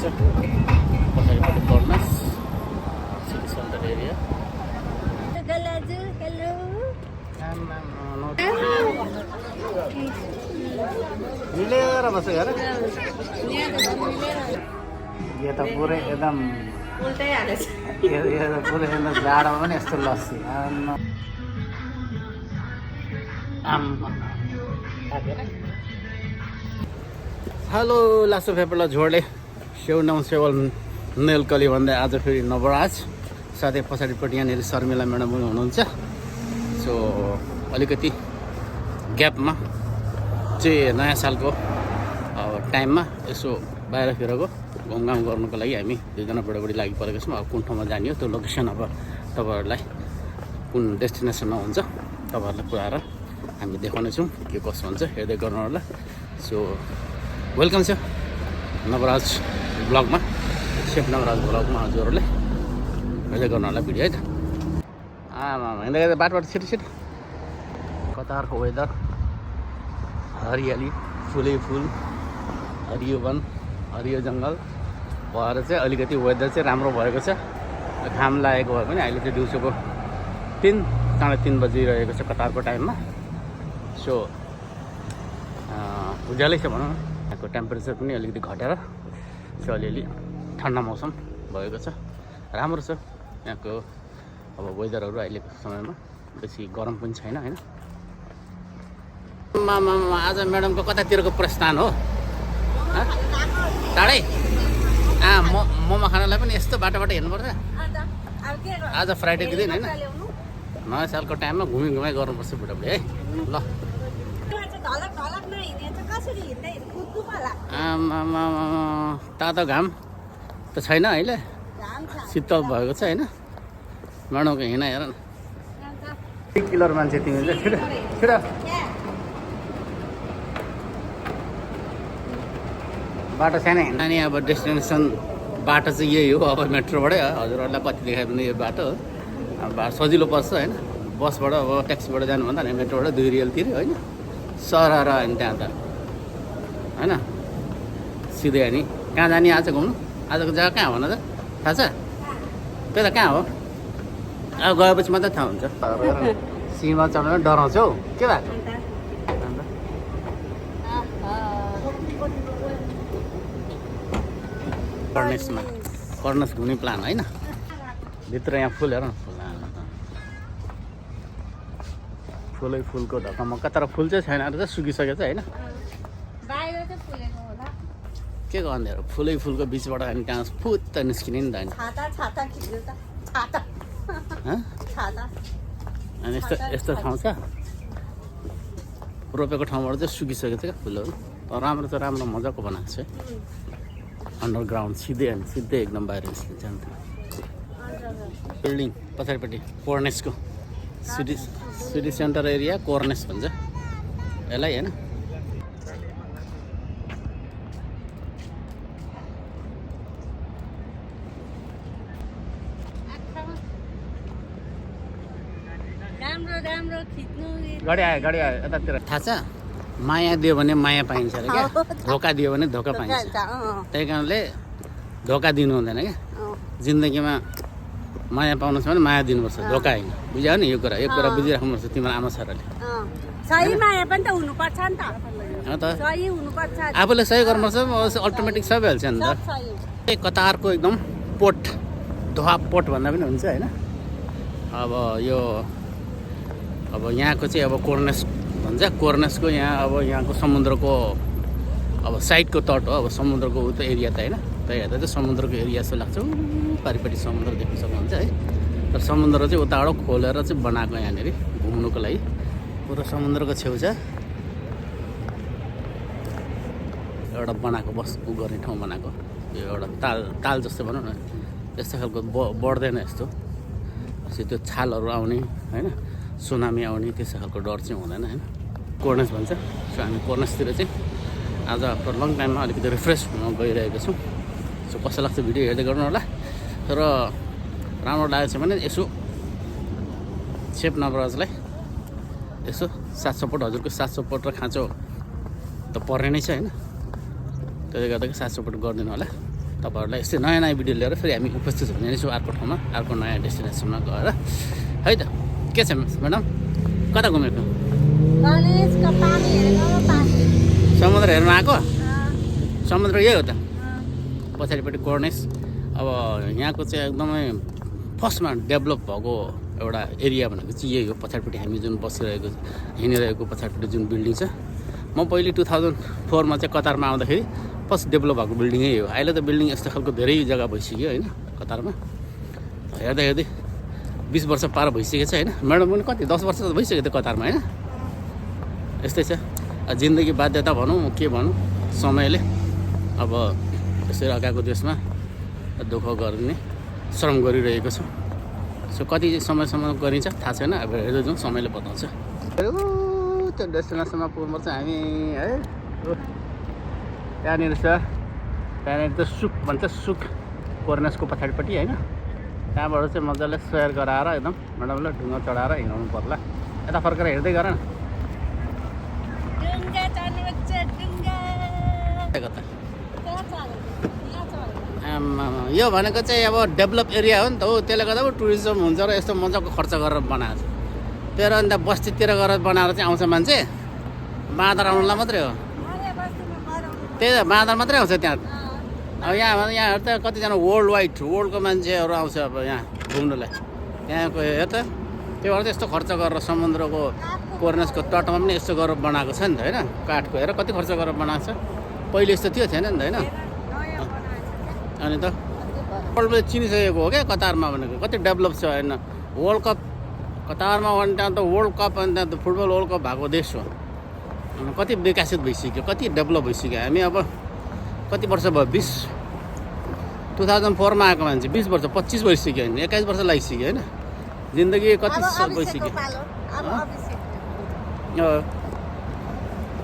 छ पछाडिपट्टि कर्नस city centre area मिलेर बसेको अरे यो त पुरै एकदम उल्टै हालेछ यो त पुरै एकदम जाडोमा पनि यस्तो लस्सी हेलो लासो फेपला झोडले सेउ नाउ सेवल नेलकली भन्दै आज फेरि नवराज साथै पछाडिपट्टि यहाँनिर शर्मिला म्याडम पनि हुनुहुन्छ सो अलिकति ग्यापमा चाहिँ नयाँ सालको टाइममा यसो बाहिरतिरको घुमघाम गर्नुको लागि हामी दुईजना बुढाबुढी लागि परेको छौँ। अब कुन ठाउँमा जाने हो त्यो लोकेसन अब तपाईँहरूलाई कुन डेस्टिनेसनमा हुन्छ तपाईँहरूलाई पुऱ्याएर हामी देखाउनेछौँ के कसो हुन्छ हेर्दै गर्नु होला। सो वेलकम छ नवराज ब्लगमा सेफ नवराज ब्लगमा हजुरहरूले हेर्दै गर्नु होला भिडियो है त। आमा हिँड्दै गर्दा बाटोबाट छिटो छिटो कतारको वेदर हरियाली फुलै फुल हरियो वन हरियो जङ्गल भएर चाहिँ अलिकति वेदर चाहिँ राम्रो भएको छ। घाम लागेको भए पनि अहिले चाहिँ दिउँसोको 3:30 बजिरहेको छ कतारको टाइममा। सो उज्यालै छ भनौँ न। यहाँको टेम्परेचर पनि अलिकति घटेर चाहिँ अलिअलि ठन्डा मौसम भएको छ राम्रो छ यहाँको अब वेदरहरू अहिलेको समयमा बेसी गरम पनि छैन होइन। आज म्याडमको कतातिरको प्रस्थान हो टाढै मोमो खानालाई पनि यस्तो बाटोबाट हेर्नुपर्छ। आज फ्राइडेको दिन होइन नयाँ सालको टाइममा घुमाइ गर्नुपर्छ बुढाबुढी है ल। तातो घाम त छैन अहिले शीतल भएको छ होइन। म्याडमको हिँड हेर न किलर मान्छे तिमी चाहिँ छिटो छिटो बाटो सानो हिँड्दा नि अब डेस्टिनेसन बाटो चाहिँ यही हो। अब मेट्रोबाटै हजुरहरूलाई कति देखायो भने यो बाटो हो अब सजिलो पर्छ होइन। बसबाट अब ट्याक्सीबाट जानुभन्दा नि मेट्रोबाट 2 रियल तिर्यो होइन सरर होइन त्यहाँ त होइन सिधै अनि कहाँ जाने आज घुम्नु आजको जग्गा कहाँ हो भन त थाहा छ त्यही त कहाँ हो अब गएपछि मात्रै थाहा हुन्छ। सीमा चढ्न डराउँछौ के भएको कर्नस घुम्ने प्लान होइन भित्र यहाँ फुल हेर न फुलै फुलको ढकमक्क तर फुल चाहिँ छैन रहेछ सुकिसकेको छ होइन। के गर्नेहरू फुलै फुलको बिचबाट अनि कहाँ फुत्त निस्किने नि त अनि यस्तो ठाउँ छ रोपेको ठाउँबाट चाहिँ सुकिसकेको छ क्या फुलहरू तर राम्रो त राम्रो मजाको बनाएको छ अन्डरग्राउन्ड सिधै अनि सिधै एकदम बाहिर निस्किन्छ नि त बिल्डिङ पछाडिपट्टि कोर्नेसको सिटी सेन्टर एरिया कोर्नेस भन्छ यसलाई होइन। गाडी आयो यतातिर थाहा छ माया दियो भने माया पाइन्छ अरे क्या धोका दियो भने धोका पाइन्छ। त्यही कारणले धोका दिनु हुँदैन क्या जिन्दगीमा माया पाउनु छ भने माया दिनुपर्छ धोका होइन बुझ्यो नि यो कुरा बुझिराख्नुपर्छ तिम्रो आमा छोराले आफूले सही गर्नुपर्छ अल्टोमेटिक सबै हाल्छ नि त। कतारको एकदम पोर्ट दोहा पोर्ट भन्दा पनि हुन्छ होइन। अब यहाँको चाहिँ अब कोर्नेस भन्छ कोर्नेसको यहाँ अब यहाँको समुद्रको अब साइडको तट हो अब समुद्रको उता एरिया त होइन त्यही हेर्दा चाहिँ समुद्रको एरिया जस्तो लाग्छ पारिपट्टि समुद्र देख्न सक्नुहुन्छ है। र समुद्र चाहिँ उताबाट खोलेर चाहिँ बनाएको यहाँनिर घुम्नुको लागि पुरा समुद्रको छेउछा एउटा बनाएको उ गर्ने ठाउँ बनाएको यो एउटा ताल जस्तो भनौँ न यस्तो खालको बढ्दैन यस्तो त्यो छालहरू आउने होइन सुनामी आउने त्यस्तो खालको डर चाहिँ हुँदैन होइन। कोर्नेस भन्छ सो हामी कोर्नेसतिर चाहिँ आज आफ्टर लङ टाइममा अलिकति रिफ्रेस हुन गइरहेको छौँ। सो कस्तो लाग्छ भिडियो हेर्दै गर्नु होला। तर राम्रो लागेको छ भने यसो सेफ नवराजलाई यसो साथ सपोर्ट हजुरको साथ सपोर्ट र खाँचो त पर्ने नै छ होइन त्यसले गर्दा साथ सपोर्ट गरिदिनु होला तपाईँहरूलाई यस्तै नयाँ नयाँ भिडियो लिएर फेरि हामी उपस्थित हुने छौँ अर्को ठाउँमा, अर्को नयाँ डेस्टिनेसनमा गएर है त। के छ म्याडम, कता घुमेको? समुद्र हेर्नु आएको? समुद्र यही हो त, पछाडिपट्टि कोर्नेस। अब यहाँको चाहिँ एकदमै फर्स्टमा डेभलप भएको एउटा एरिया भनेको चाहिँ यही हो। पछाडिपट्टि हामी जुन बसिरहेको हिँडिरहेको पछाडिपट्टि जुन बिल्डिङ छ, म पहिले 2004मा चाहिँ कतारमा आउँदाखेरि फर्स्ट डेभलप भएको बिल्डिङै हो। अहिले त बिल्डिङ यस्तो खालको धेरै जग्गा भइसक्यो होइन कतारमा। हेर्दै हेर्दै 20 वर्ष पार भइसकेको छ होइन। म्याडम पनि कति 10 वर्ष त भइसक्यो त्यो कतारमा होइन। यस्तै छ जिन्दगी, बाध्यता भनौँ के भनौँ, समयले अब यसरी अगाको देशमा दुःख गर्ने श्रम गरिरहेको छु। सो कति समयसम्म गरिन्छ थाहा छैन, अब हेर्दै जाउँ, समयले बताउँछ। त्यो डेस्टिनेसनमा पुग्नुपर्छ हामी है। त्यहाँनिर छ, त्यहाँनिर त सुक भन्छ, सुक कोर्नेसको पछाडिपट्टि होइन। त्यहाँबाट चाहिँ मजाले सेयर गराएर एकदम म्याडमलाई ढुङ्गा चढाएर हिँडाउनु पर्ला। यता फर्केर हेर्दै गर न। यो भनेको चाहिँ अब डेभलप एरिया हो नि त हो, त्यसले गर्दा पो टुरिज्म हुन्छ र यस्तो मजाको खर्च गरेर बनाएको छ। तर अन्त बस्तीतिर गएर बनाएर चाहिँ आउँछ मान्छे, बाँदर आउनुलाई मात्रै हो। त्यही त बाँदर मात्रै आउँछ त्यहाँ। अब यहाँ त कतिजना वर्ल्डको मान्छेहरू आउँछ अब यहाँ घुम्नुलाई। त्यहाँको हेर त, त्यो भएर चाहिँ यस्तो खर्च गरेर समुद्रको कोर्नेसको तटमा पनि यस्तो गरेर बनाएको छ नि त होइन। काठको हेर कति खर्च गरेर बनाएको छ, पहिले यस्तो थियो थिएन नि त होइन। अनि त वर्ल्डले चिनिसकेको हो क्या कतारमा भनेको, कति डेभलप छ होइन। वर्ल्ड कप कतारमा भने त्यहाँ त वर्ल्ड कप, अनि त्यहाँ त फुटबल वर्ल्ड कप भएको देश हो। कति विकसित भइसक्यो, कति डेभलप भइसक्यो। हामी अब कति वर्ष भयो, 2004मा आएको मान्छे 20 वर्ष 25 भइसक्यो होइन, 21 वर्ष लागिसक्यो होइन। जिन्दगी कति भइसक्यो।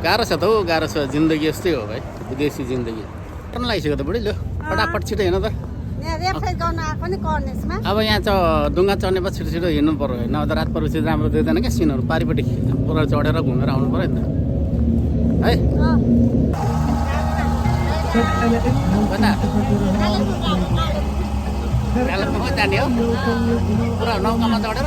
गाह्रो छ त हौ, गाह्रो छ जिन्दगी, यस्तै हो भाइ विदेशी जिन्दगी। पनि लागिसक्यो त बुढी, लो फटाफट छिटो हिँड त। अब यहाँ डुङ्गा चढ्ने पछि छिटो छिटो हिँड्नु पऱ्यो होइन। अब त रात परेपछि राम्रो देख्दैन क्या सिनहरू, पारिपट्टि पुरा चढेर घुमेर आउनु पऱ्यो नि त है। कता कालिम्पोङ जाने हो पुरा नौकामा चढेर?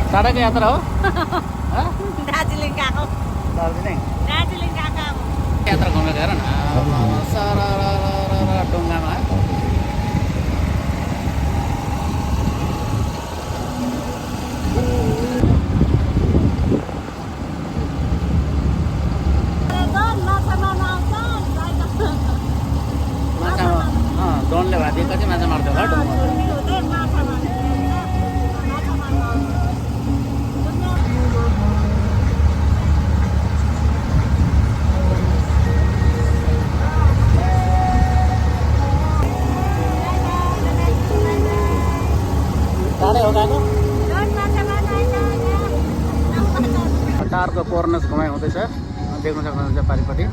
सडक यात्रा हो दार्जिलिङ गएको, दार्जिलिङ यात्रा घुमेको हेर न सर डुङ्गामा। डोनले भाँदिएको चाहिँ माछा मार्छ होला डुङ्गा। टारको कोर्नेस घुमाइ हुँदैछ, देख्न सक्नुहुन्छ पारिपट्टि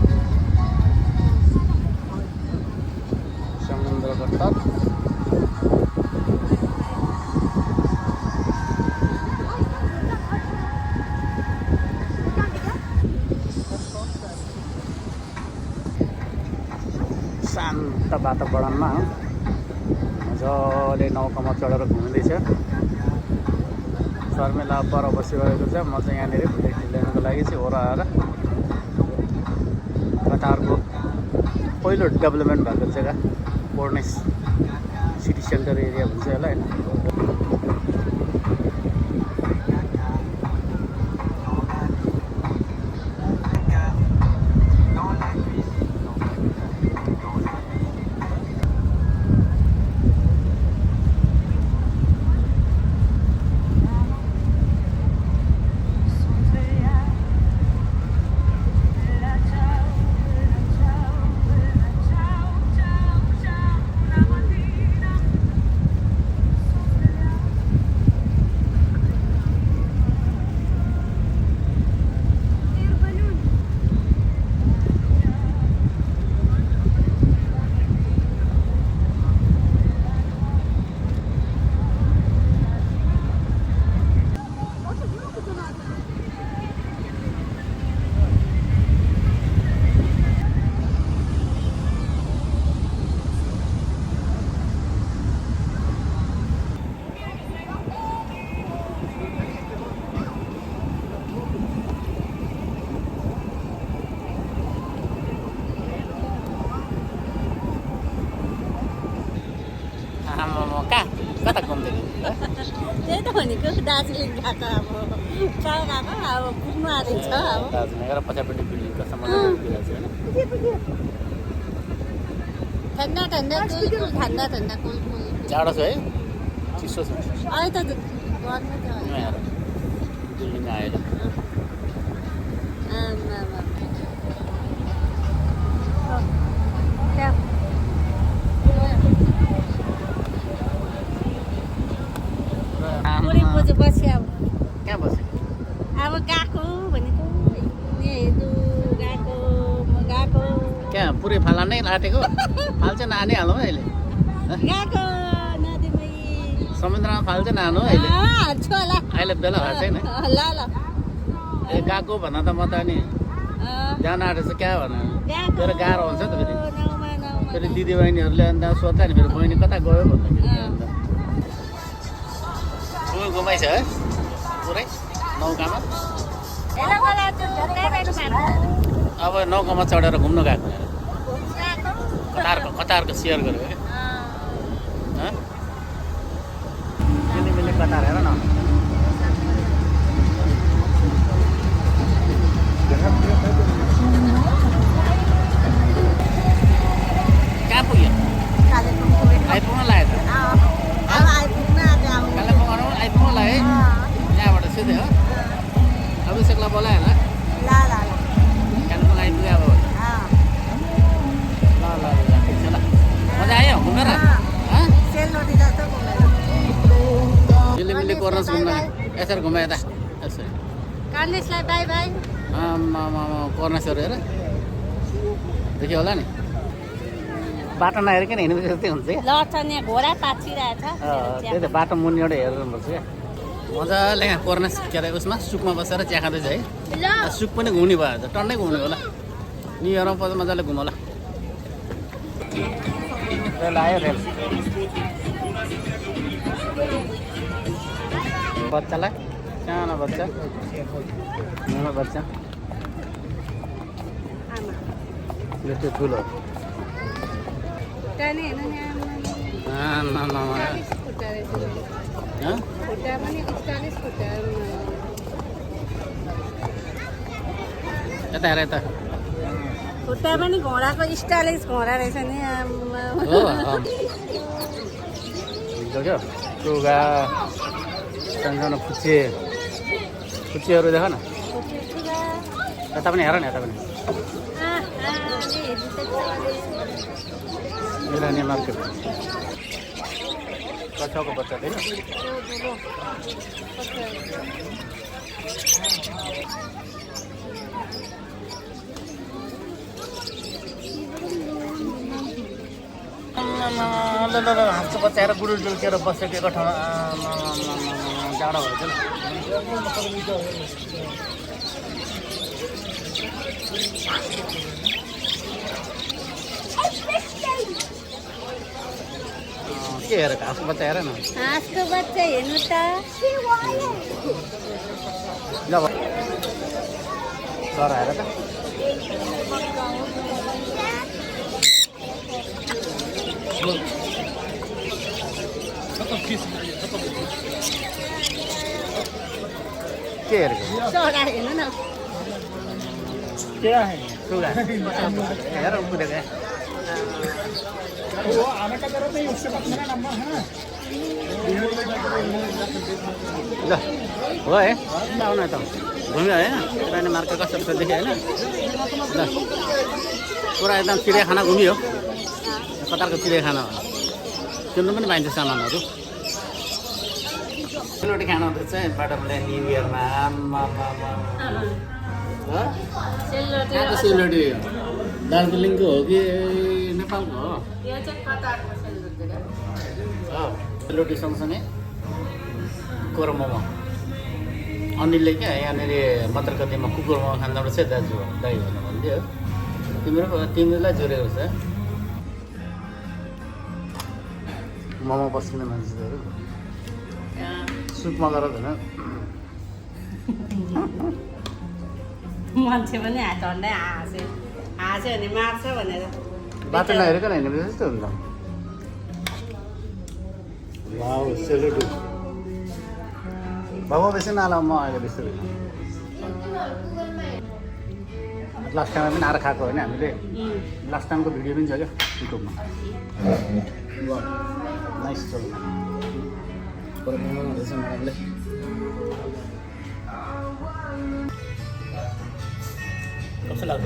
समुद्रको तट। शान्त वातावरणमा मजाले नौकामा चढेर घुम्दैछ। शर्मिला पर बसिरहेको छ, म चाहिँ यहाँनिर भिडियो लिनको लागि चाहिँ ओह्राएर कतारको पहिलो डेभलपमेन्ट भएको जग्गा कोर्नेस सिटी सेन्टर एरिया भन्छ होला होइन। भनेको दार्जिलिङ गएको अब कहाँ गएको अब पुग्नु आँटेको छ अब दार्जिलिङ र पछाडिपट्टि बिल्डिङ कस्तो मजाले उभिरहेको छ होइन ठन्डा ठन्डा कुल ठन्डा कुल जाडो छ है चिसो छ अहिले त गर्नु छ यहाँ बिल्डिङ आएर पछि अब कहाँ बस्यो अब गएको भनेको हेर्नु गएको म गएको कहाँ पुरै फाला नै आँटेको फाल चाहिँ नानिहालौँ है अहिले गएको नदीमै समुद्रमा फाल चाहिँ नानु अहिले हाल्छु होला अहिले बेला भएको छैन ल ल ए गएको भन्दा त म त अनि जान आँटेको छ क्या भन्नु फेरि गाह्रो हुन्छ नि त फेरि फेरि दिदीबहिनीहरूले अन्त सोध्दा नि फेरि बहिनी कता गयो भन्दाखेरि घुमाइछ है पुरै नौकामा अब नौकामा चढेर घुम्नु गएको कतारको सेयर गरेको क्या मिली कतार हेर न कहाँ पुग्यो आइपुग्न लाग्यो त कालिम्पोङ आइपुग्न लाग्यो है यहाँबाट सिधै हो अभिषेकलाई बोलायो होला कालिम्पोङ आइपुग्यो अब ल ठिक छ ल मजा आयो घुमेर मिली कोर्नस घुम्न यसरी घुमायो त यसरी कार्नेसलाई बाई बाई कोर्नसहरू हेर देख्यो होला नि बाटो नहेरिकन हिँड्नु जस्तै हुन्छ क्या लड्छन् यहाँ घोडा पाछिरहेछ त्यही त बाटो मुनिबाट हेर्नुपर्छ क्या मजाले यहाँ कोर्नस के अरे उसमा सुकमा बसेर चिया खाँदैछ है सुक पनि घुम्ने भयो टन्नै घुम्ने होला न्यु इयरमा पछि मजाले घुमौला रेल आयो रेल बच्चालाई सानो बच्चा त्यो ठुलो यता हेर यता खुट्टा पनि घोडाको स्टाइलिस घोडा रहेछ नि क्या टुगा सानो फुच्चीहरू देख न यता पनि हेर न यता पनि इरानी मार्केट कछाउको बच्चा थियो हाँसो बच्चाएर गुडुल डुल्केर बसेको एक ठाउँमा जाडो भएछ के हेर हाँसको बच्चा हेर न हाँसको बच्चा हेर्नु त सर हेर त के हेरेको चरा हेर्नु न क्या है टुगा हेर कुदेको वो आने का जरूरत नहीं उसके पास मेरा नंबर है ना ल हो है आउन त घुम्यो होइन रानी मार्केट कस्तो कस्तो देख्यो होइन ल पुरा एकदम चिडियाखाना घुमियो कतारको चिडियाखाना हो किन्नु पनि पाइन्छ सामानहरू सेलरोटी खानु हुँदैछ बाटोमा न्यु इयरमा सेलरोटी दार्जिलिङको हो कि नेपालको हो सेलरोटी सँगसँगै कुकुर मोमो अनिलले क्या यहाँनिर मत्रकतीमा कुकुर मोमो खाँदा रहेछ दाजु दाइ भन्नु भन्थ्यो तिमीलाई जोडेको छ मोमो पस्किने मान्छेहरू सुपमा गरेर होइन मान्छे पनि हात झन्डै हाँस्यो भने मार्छ भनेर बाटो नहेरेको हिँड्ने जस्तो हुन्छ वाउ सेलरोटी बाबा बेसी नला म अहिले बेसी लास्ट टाइममा पनि आएर खाएको होइन हामीले लास्ट टाइमको भिडियो पनि छ क्या युट्युबमा नाइस चल्छ बनाउँदैछ म्याडमले कस्तो लाग्छ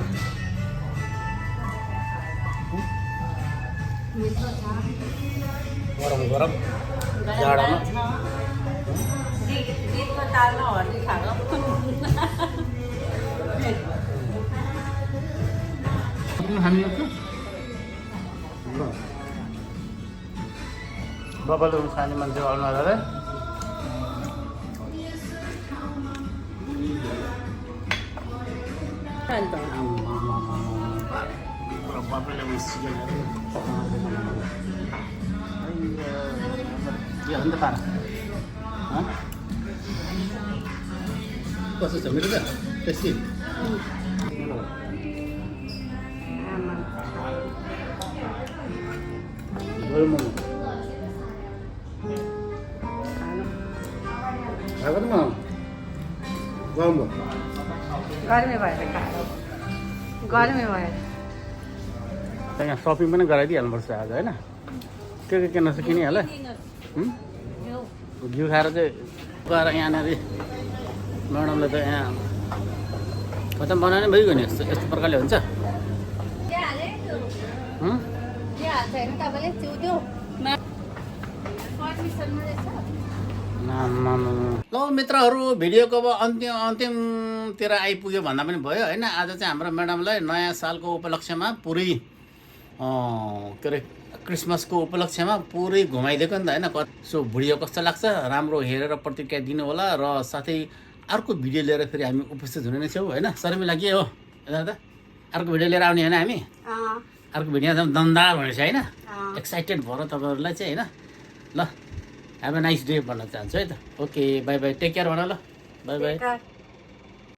गरम गरम जाडोमा दिनको दालमा हर्दी खाएको हामी बाबाले खाने मान्छे आउनु होला बाबाले कस्तो छ मेरो त टेस्टी गर्मी भएर खाएको गर्मी भएर यहाँ सपिङ पनि गराइदिइहाल्नुपर्छ आज होइन के किन्न छ किनिहाल घिउ खाएर चाहिँ गएर यहाँनिर म्याडमले त यहाँ खतम बनाउने भइगयो नि यस्तो प्रकारले हुन्छ ल मित्रहरू भिडियोको अब अन्तिमतिर आइपुग्यो भन्दा पनि भयो होइन आज चाहिँ हाम्रो म्याडमलाई नयाँ सालको उपलक्ष्यमा पुरै के अरे क्रिसमसको उपलक्ष्यमा पुरै घुमाइदिएको नि त होइन सो भिडियो कस्तो लाग्छ राम्रो हेरेर प्रतिक्रिया दिनु होला र साथै अर्को भिडियो लिएर फेरि हामी उपस्थित हुने नै छौँ होइन शर्मिला के हो यता अर्को भिडियो लिएर आउने होइन हामी अर्को भिडियो दमदार भनेको छ होइन एक्साइटेड भएर तपाईँहरूलाई चाहिँ होइन ल हेभ अ नाइस डे भन्न चाहन्छु है त okay bye bye take care भन ल बाई बाई